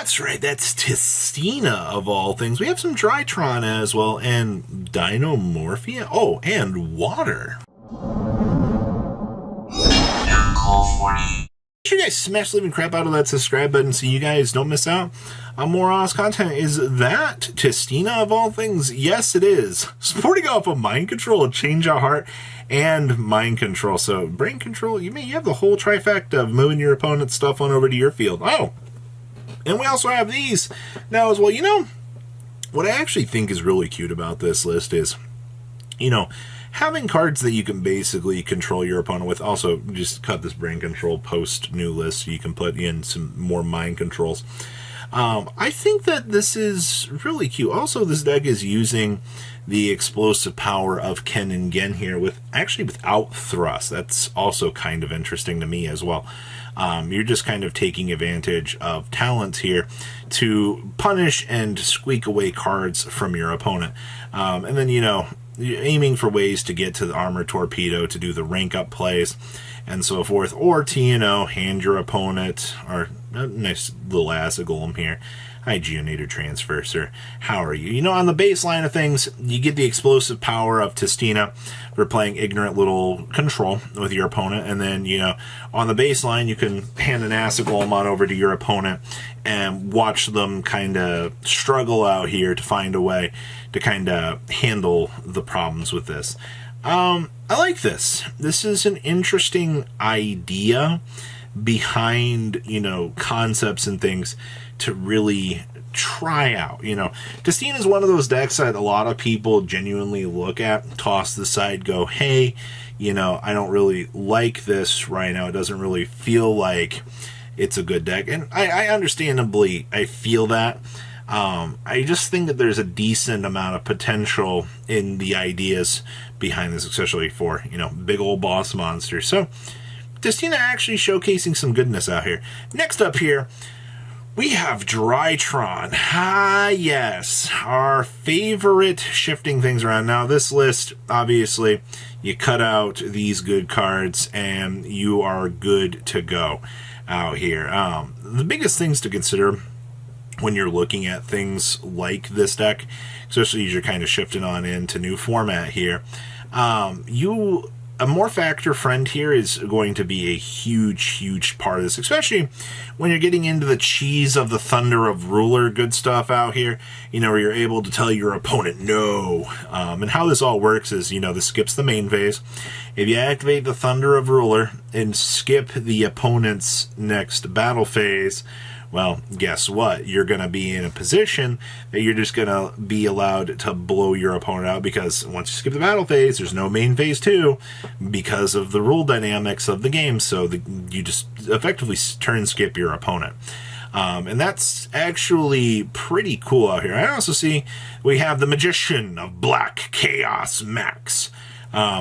That's right, that's Tistina of all things. We have some Drytron as well, and Dinomorphia. Oh, and Water. Make sure you guys smash the living crap out of that subscribe button so you guys don't miss out on more Oz content. Is that Tistina of all things? Yes, it is. Sporting off of Mind Control, Change of Heart, and Mind Control. So, Brain Control, you have the whole trifecta of moving your opponent's stuff on over to your field. Oh! And we also have these now as well. What I actually think is really cute about this list is, having cards that you can basically control your opponent with. Also, just cut this Brain Control post new list so you can put in some more Mind Controls. I think that this is really cute. Also, this deck is using the explosive power of Ken and Gen here without thrust. That's also kind of interesting to me as well. You're just kind of taking advantage of talents here to punish and squeak away cards from your opponent. And then, you're aiming for ways to get to the Armor Torpedo to do the rank up plays and so forth. Or to, hand your opponent, or a nice little Acid Golem here. Hi, Geonator Transverser. How are you? On the baseline of things, you get the explosive power of Tistina for playing ignorant little control with your opponent. And then, on the baseline, you can hand an Acid Golem on over to your opponent and watch them kind of struggle out here to find a way to kind of handle the problems with this. I like this. This is an interesting idea behind, concepts and things to really try out. Tistina is one of those decks that a lot of people genuinely look at, toss to the side, go, hey, I don't really like this right now. It doesn't really feel like it's a good deck. And I understandably, I feel that. I just think that there's a decent amount of potential in the ideas behind this, especially for, big old boss monsters. So, Tistina actually showcasing some goodness out here. Next up here, we have Drytron. Ah, yes. Our favorite shifting things around. Now, this list, obviously, you cut out these good cards, and you are good to go out here. The biggest things to consider when you're looking at things like this deck, especially as you're kind of shifting on into new format here, a Morph Actor Friend here is going to be a huge part of this, especially when you're getting into the cheese of the Thunder of Ruler good stuff out here, where you're able to tell your opponent no. And how this all works is, this skips the main phase. If you activate the Thunder of Ruler and skip the opponent's next battle phase, well, guess what? You're going to be in a position that you're just going to be allowed to blow your opponent out, because once you skip the battle phase, there's no main phase 2 because of the rule dynamics of the game. So you just effectively turn skip your opponent. And that's actually pretty cool out here. I also see we have the Magician of Black Chaos Max.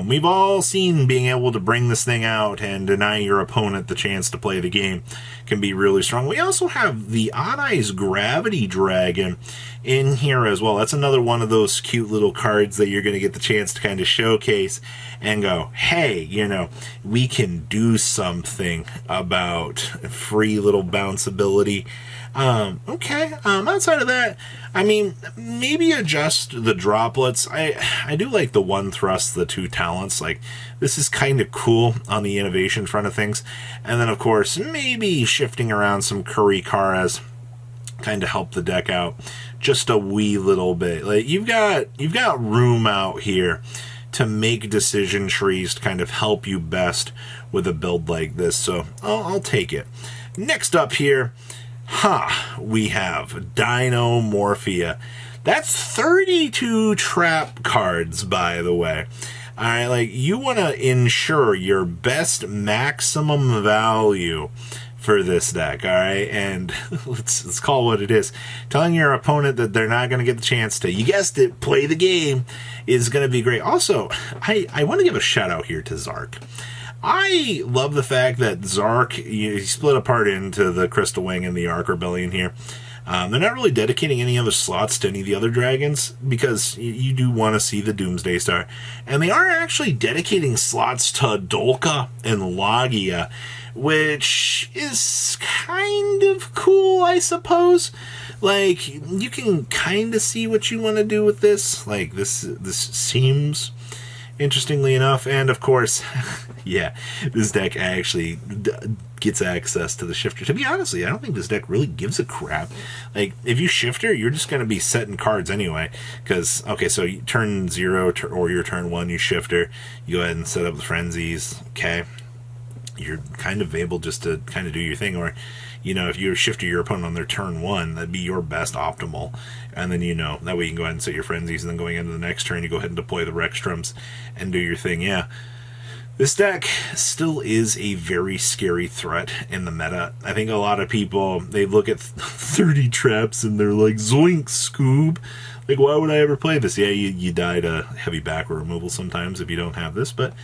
We've all seen being able to bring this thing out and deny your opponent the chance to play the game can be really strong. We also have the Odd Eyes Gravity Dragon in here as well. That's another one of those cute little cards that you're going to get the chance to kind of showcase and go, hey, we can do something about free little bounceability. Okay, outside of that, maybe adjust the droplets. I do like the 1 thrust, the 2 talents. Like, this is kind of cool on the innovation front of things. And then, of course, maybe shifting around some Kurikaras kind of help the deck out just a wee little bit. Like, you've got room out here to make decision trees to kind of help you best with a build like this. So I'll take it. Next up here, we have Dinomorphia. That's 32 trap cards, by the way. All right, like, you want to ensure your best maximum value for this deck, all right? And let's call it what it is. Telling your opponent that they're not going to get the chance to, you guessed it, play the game is going to be great. Also, I want to give a shout out here to Zark. I love the fact that Zark, he split apart into the Crystal Wing and the Ark Rebellion here. They're not really dedicating any other slots to any of the other dragons, because you do want to see the Doomsday Star. And they are actually dedicating slots to Dolka and Logia, which is kind of cool, I suppose. Like, you can kind of see what you want to do with this. Like, this seems interestingly enough, and of course, yeah, this deck actually gets access to the shifter. To be honest, I don't think this deck really gives a crap. Like, if you shifter, you're just going to be setting cards anyway. Because, okay, so you turn 0 or your turn 1, you shifter. You go ahead and set up the frenzies. Okay. You're kind of able just to kind of do your thing. Or, you know, if you shifter your opponent on their turn 1, that'd be your best optimal. And then, you know, that way you can go ahead and set your frenzies. And then going into the next turn, you go ahead and deploy the Rextrums and do your thing. Yeah. This deck still is a very scary threat in the meta. I think a lot of people, they look at 30 traps and they're like, zoink, Scoob. Like, why would I ever play this? Yeah, you die to heavy backer removal sometimes if you don't have this, but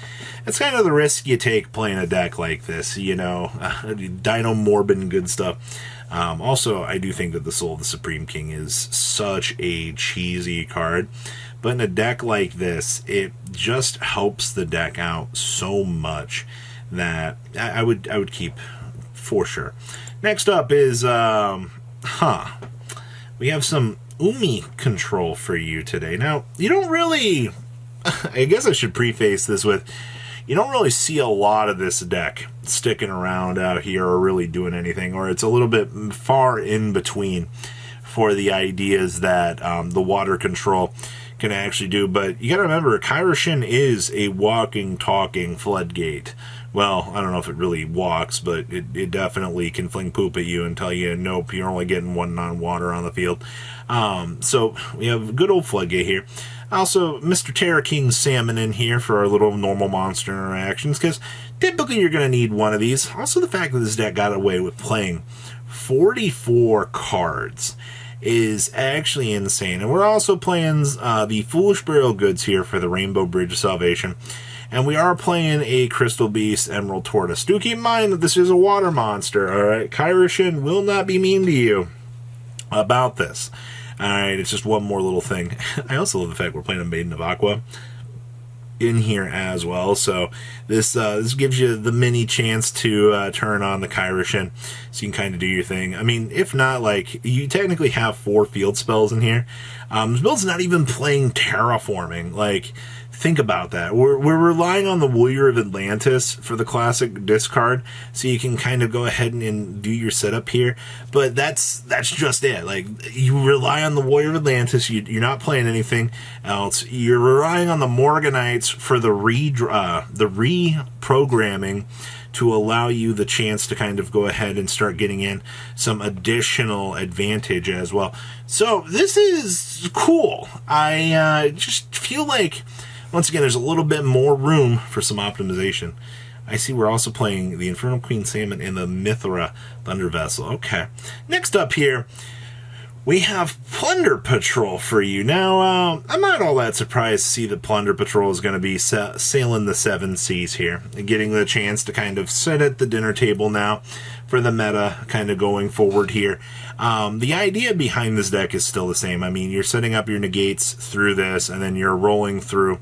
it's kind of the risk you take playing a deck like this, you know. Dino Morbid, good stuff. Also, I do think that the Soul of the Supreme King is such a cheesy card. But in a deck like this, it just helps the deck out so much that I would keep for sure. Next up is, we have some Umi control for you today. Now, you don't really, I guess I should preface this with, you don't really see a lot of this deck sticking around out here or really doing anything, or it's a little bit far in between for the ideas that the water control can actually do. But you gotta remember, Kyroshin is a walking, talking floodgate. Well, I don't know if it really walks, but it definitely can fling poop at you and tell you, nope, you're only getting one non-water on the field. So we have a good old floodgate here. Also, Mr. Terra King Salmon in here for our little normal monster interactions, because typically you're going to need one of these. Also, the fact that this deck got away with playing 44 cards is actually insane. And we're also playing the Foolish Burial Goods here for the Rainbow Bridge of Salvation. And we are playing a Crystal Beast Emerald Tortoise. Do keep in mind that this is a water monster, alright? Kyroshin will not be mean to you about this. Alright, it's just one more little thing. I also love the fact we're playing a Maiden of Aqua in here as well, so this gives you the mini chance to turn on the Kyroshin, so you can kind of do your thing. I mean, if not, like, you technically have 4 field spells in here. This build's not even playing terraforming. Like, think about that. We're relying on the Warrior of Atlantis for the classic discard, so you can kind of go ahead and do your setup here. But that's just it. Like, you rely on the Warrior of Atlantis. You're not playing anything else. You're relying on the Morganites for the reprogramming to allow you the chance to kind of go ahead and start getting in some additional advantage as well. So this is cool. I just feel like, once again, there's a little bit more room for some optimization. I see we're also playing the Infernal Queen Salmon and the Mithra Thunder Vessel. Okay. Next up here, we have Plunder Patrol for you. Now, I'm not all that surprised to see that Plunder Patrol is going to be sailing the 7 seas here, and getting the chance to kind of sit at the dinner table now for the meta kind of going forward here. The idea behind this deck is still the same. I mean, you're setting up your negates through this, and then you're rolling through,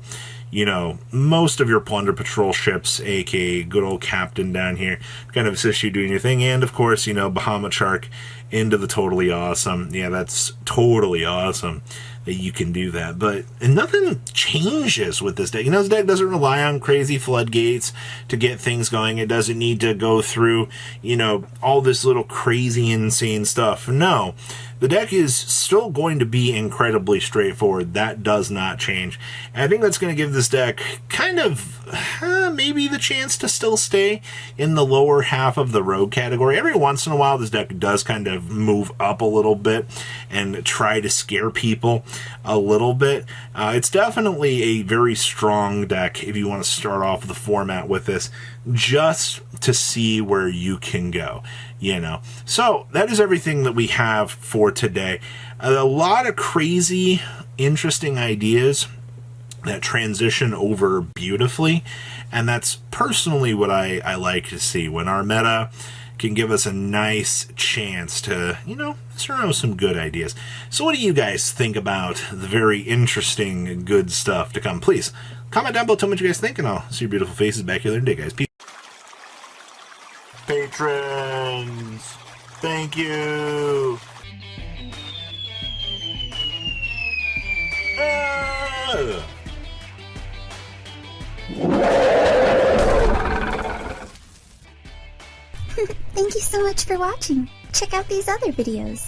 you know, most of your Plunder Patrol ships, aka good old Captain down here, kind of assist you doing your thing. And, of course, you know, Bahamut Shark into the Totally Awesome. Yeah, that's totally awesome that you can do that. But nothing changes with this deck. You know, this deck doesn't rely on crazy floodgates to get things going. It doesn't need to go through, you know, all this little crazy, insane stuff. No. The deck is still going to be incredibly straightforward. That does not change. And I think that's going to give this deck kind of maybe the chance to still stay in the lower half of the rogue category. Every once in a while, this deck does kind of move up a little bit and try to scare people a little bit. It's definitely a very strong deck if you want to start off the format with this, just to see where you can go. You know, so that is everything that we have for today. A lot of crazy, interesting ideas that transition over beautifully, and that's personally what I like to see, when our meta can give us a nice chance to, you know, start with some good ideas. So what do you guys think about the very interesting, good stuff to come? Please comment down below, tell me what you guys think, and I'll see your beautiful faces back here later today, guys. Peace. patrons. Thank you. Thank you so much for watching. Check out these other videos.